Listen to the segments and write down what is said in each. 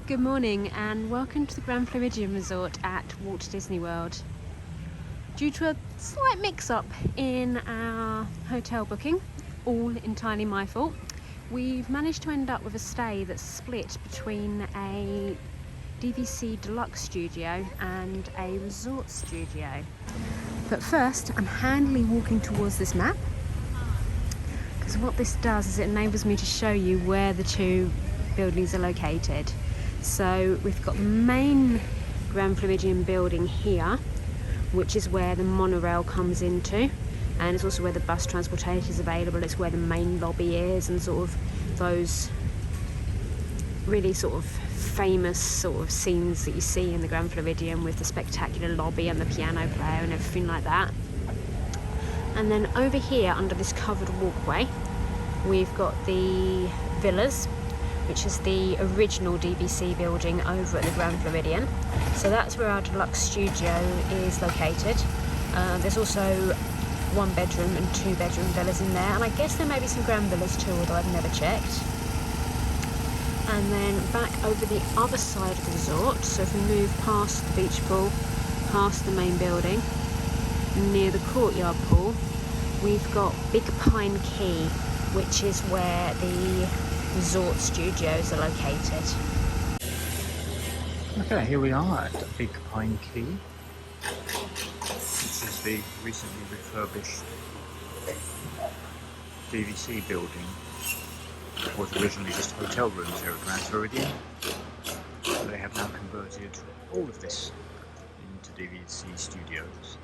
Good morning and welcome to the Grand Floridian Resort at Walt Disney World. Due to a slight mix-up in our hotel booking, all entirely my fault, we've managed to end up with a stay that's split between a DVC deluxe studio and a resort studio. But first, I'm handily walking towards this map, because what this does is it enables me to show you where the two buildings are located. So we've got the main Grand Floridian building here, which is where the monorail comes into, and it's also where the bus transportation is available. It's where the main lobby is, and sort of those really sort of famous sort of scenes that you see in the Grand Floridian with the spectacular lobby and the piano player and everything like that. And then over here under this covered walkway we've got the villas, which is the original DVC building over at the Grand Floridian. So that's where our deluxe studio is located. There's also 1 bedroom and 2 bedroom villas in there, and I guess there may be some grand villas too, although I've never checked. And then back over the other side of the resort, so if we move past the beach pool, past the main building, near the courtyard pool, we've got Big Pine Key, which is where the resort studios are located. Okay, here we are at Big Pine Key, which is the recently refurbished DVC building. It was originally just hotel rooms here at Grand Floridian. They have now converted all of this into DVC studios.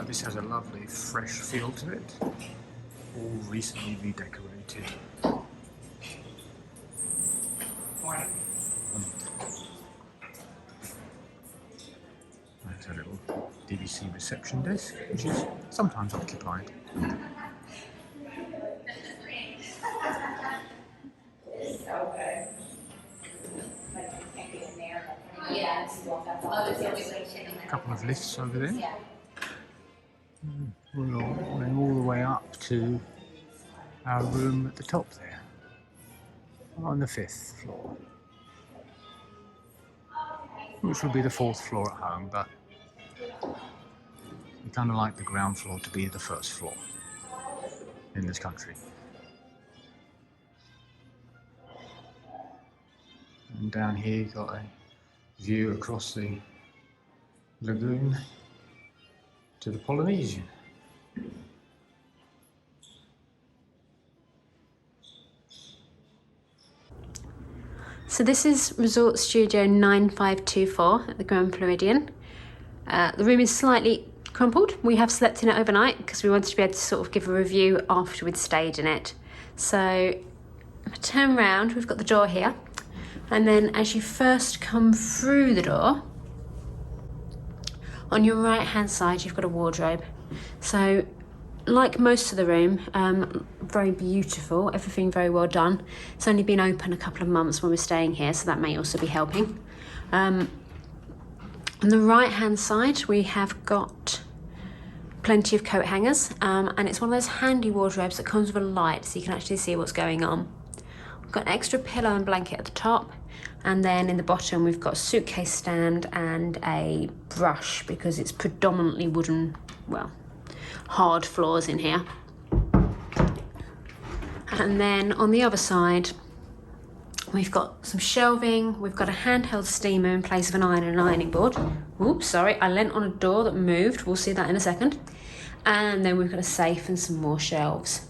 This has a lovely fresh feel to it, all recently redecorated. There's a little DVC reception desk, which is sometimes occupied. A couple of lifts over there. We're going all the way up to our room at the top there, on the 5th floor, which will be the 4th floor at home, but we kind of like the ground floor to be the 1st floor in this country. And down here you've got a view across the lagoon to the Polynesian. So this is Resort Studio 9524 at the Grand Floridian. The room is slightly crumpled. We have slept in it overnight because we wanted to be able to sort of give a review after we'd stayed in it. So if I turn around, we've got the door here, and then as you first come through the door, on your right hand side you've got a wardrobe. So like most of the room, very beautiful, everything very well done. It's only been open a couple of months when we're staying here, so that may also be helping. On the right hand side we have got plenty of coat hangers, and it's one of those handy wardrobes that comes with a light so you can actually see what's going on. We've got an extra pillow and blanket at the top, and then in the bottom we've got a suitcase stand and a brush, because it's predominantly wooden, well, hard floors in here. And then on the other side we've got some shelving, we've got a handheld steamer in place of an iron and an ironing board. Oops, sorry, I leant on a door that moved, we'll see that in a second. And then we've got a safe and some more shelves.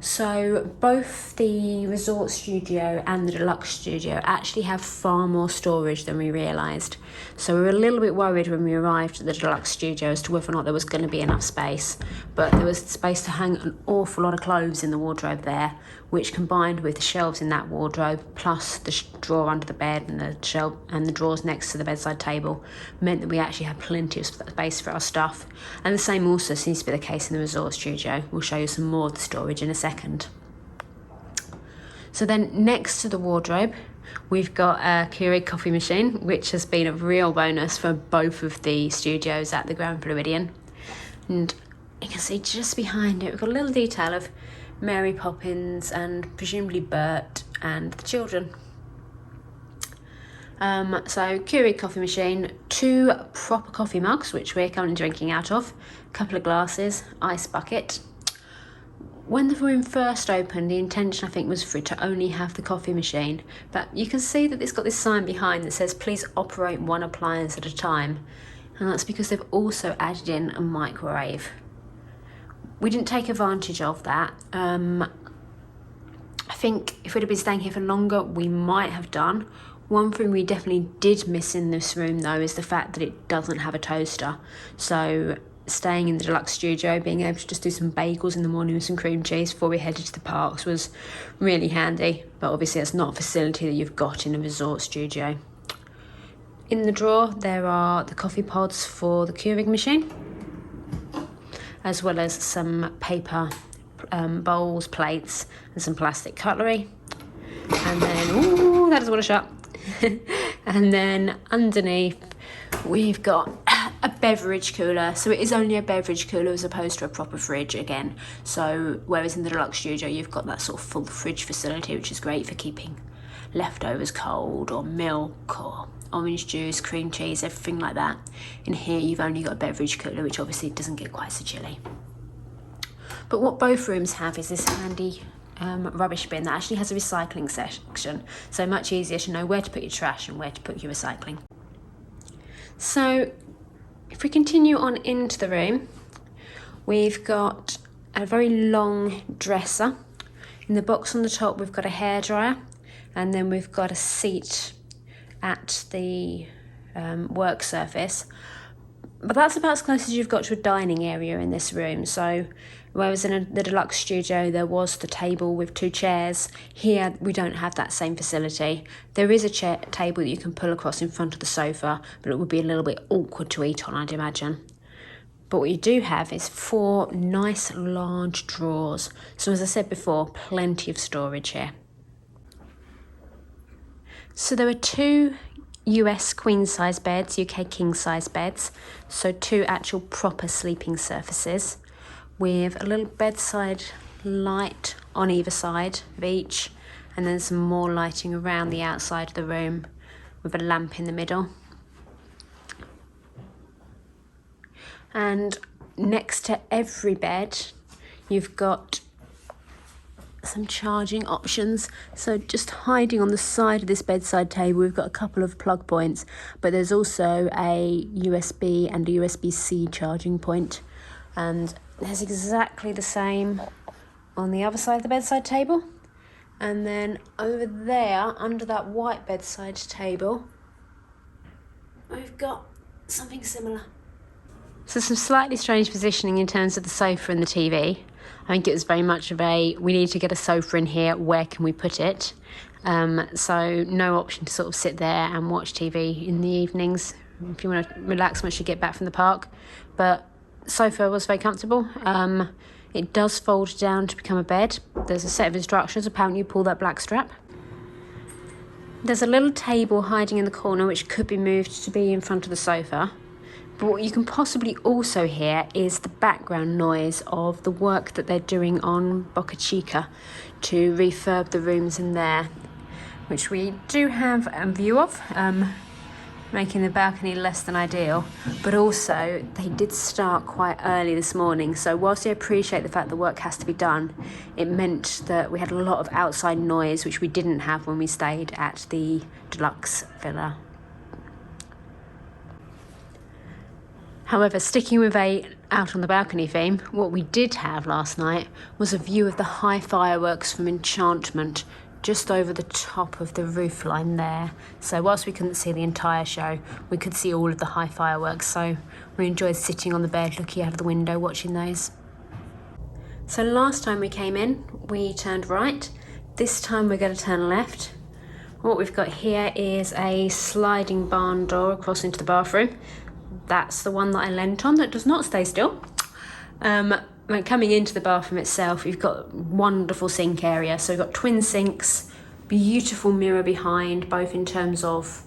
So both the resort studio and the deluxe studio actually have far more storage than we realised. So we were a little bit worried when we arrived at the deluxe studio as to whether or not there was going to be enough space. But there was space to hang an awful lot of clothes in the wardrobe there, which combined with the shelves in that wardrobe, plus the drawer under the bed and the shelf and the drawers next to the bedside table, meant that we actually had plenty of space for our stuff. And the same also seems to be the case in the resort studio. We'll show you some more of the storage in a second. So then next to the wardrobe, we've got a Keurig coffee machine, which has been a real bonus for both of the studios at the Grand Floridian. And you can see just behind it, we've got a little detail of Mary Poppins and presumably Bert and the children. So Keurig coffee machine, 2 proper coffee mugs, which we're currently drinking out of, a couple of glasses, ice bucket. When the room first opened, the intention I think was for it to only have the coffee machine, but you can see that it's got this sign behind that says please operate 1 appliance at a time, and that's because they've also added in a microwave. We didn't take advantage of that. I think if we'd have been staying here for longer, we might have done. One thing we definitely did miss in this room though is the fact that it doesn't have a toaster. So staying in the deluxe studio, being able to just do some bagels in the morning with some cream cheese before we headed to the parks was really handy. But obviously that's not a facility that you've got in a resort studio. In the drawer there are the coffee pods for the Keurig machine, as well as some paper bowls, plates and some plastic cutlery. And then, ooh, that doesn't want to shut. And then underneath we've got a beverage cooler. So it is only a beverage cooler as opposed to a proper fridge again. So whereas in the deluxe studio you've got that sort of full fridge facility, which is great for keeping leftovers cold, or milk, or orange juice, cream cheese, everything like that. In here you've only got a beverage cooler, which obviously doesn't get quite so chilly. But what both rooms have is this handy rubbish bin that actually has a recycling section, so much easier to know where to put your trash and where to put your recycling. So if we continue on into the room, we've got a very long dresser. In the box on the top we've got a hairdryer, and then we've got a seat at the work surface. But that's about as close as you've got to a dining area in this room. So whereas in the deluxe studio there was the table with 2 chairs, here we don't have that same facility. There is a table that you can pull across in front of the sofa, but it would be a little bit awkward to eat on, I'd imagine. But what you do have is 4 nice large drawers. So as I said before, plenty of storage here. So there are 2 US queen size beds, UK king size beds, so 2 actual proper sleeping surfaces with a little bedside light on either side of each, and then some more lighting around the outside of the room with a lamp in the middle. And next to every bed you've got some charging options. So just hiding on the side of this bedside table we've got a couple of plug points, but there's also a USB and a USB-C charging point, and there's exactly the same on the other side of the bedside table. And then over there under that white bedside table we've got something similar. So some slightly strange positioning in terms of the sofa and the TV. I think it was very much of a, we need to get a sofa in here, where can we put it? So no option to sort of sit there and watch TV in the evenings if you want to relax once you get back from the park. But sofa was very comfortable. It does fold down to become a bed. There's a set of instructions, apparently you pull that black strap. There's a little table hiding in the corner which could be moved to be in front of the sofa. But what you can possibly also hear is the background noise of the work that they're doing on Boca Chica to refurb the rooms in there, which we do have a view of, making the balcony less than ideal. But also they did start quite early this morning, so whilst I appreciate the fact the work has to be done, it meant that we had a lot of outside noise which we didn't have when we stayed at the deluxe villa. However, sticking with a out on the balcony theme, what we did have last night was a view of the high fireworks from Enchantment just over the top of the roofline there. So whilst we couldn't see the entire show, we could see all of the high fireworks. So we enjoyed sitting on the bed, looking out of the window, watching those. So last time we came in, we turned right. This time we're going to turn left. What we've got here is a sliding barn door across into the bathroom. That's the one that I leant on that does not stay still. When coming into the bathroom itself, you've got wonderful sink area. So we've got twin sinks, Beautiful mirror behind, both in terms of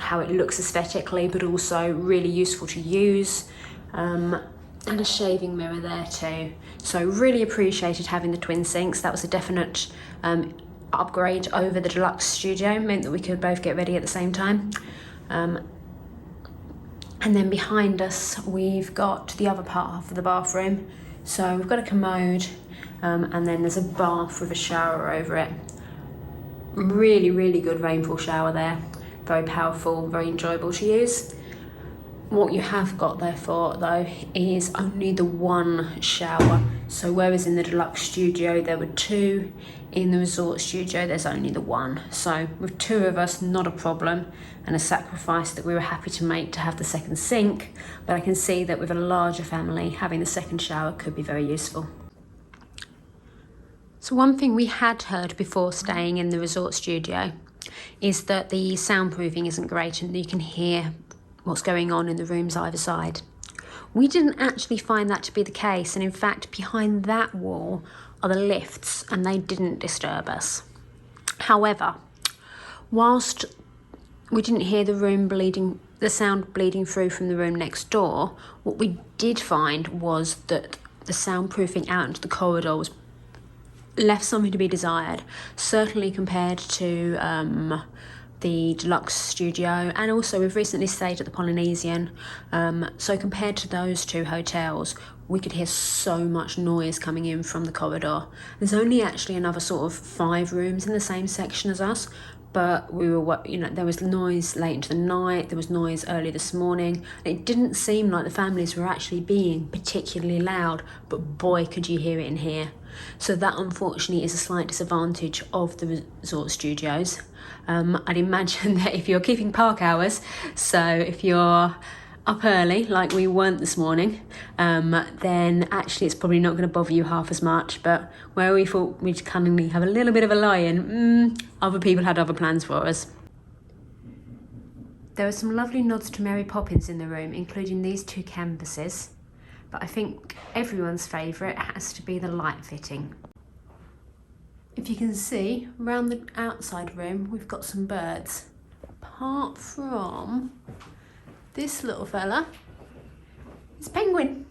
how it looks aesthetically, but also really useful to use. And a shaving mirror there too. So really appreciated having the twin sinks. That was a definite upgrade over the deluxe studio. Meant that we could both get ready at the same time. And then behind us, we've got the other part of the bathroom. So we've got a commode, and then there's a bath with a shower over it. Really, really good rainfall shower there. Very powerful, very enjoyable to use. What you have got therefore though is only the one shower. So whereas in the deluxe studio there were two, in the resort studio there's only the one. So with two of us, not a problem, and a sacrifice that we were happy to make to have the second sink. But I can see that with a larger family, having the second shower could be very useful. So one thing we had heard before staying in the resort studio is that the soundproofing isn't great and you can hear what's going on in the rooms either side. We didn't actually find that to be the case, and in fact behind that wall are the lifts and they didn't disturb us. However, whilst we didn't hear the sound bleeding through from the room next door, what we did find was that the soundproofing out into the corridor was left something to be desired, certainly compared to the deluxe studio, and also we've recently stayed at the Polynesian, so compared to those two hotels we could hear so much noise coming in from the corridor. There's only actually another sort of 5 rooms in the same section as us, but we were, there was noise late into the night, there was noise early this morning. It didn't seem like the families were actually being particularly loud, but boy could you hear it in here. So that unfortunately is a slight disadvantage of the resort studios. I'd imagine that if you're keeping park hours, so if you're up early like we weren't this morning, then actually it's probably not going to bother you half as much. But where we thought we'd cunningly have a little bit of a lie-in, other people had other plans for us. There were some lovely nods to Mary Poppins in the room, including these 2 canvases, but I think everyone's favourite has to be the light fitting. If you can see, around the outside room we've got some birds. Apart from this little fella, it's Penguin.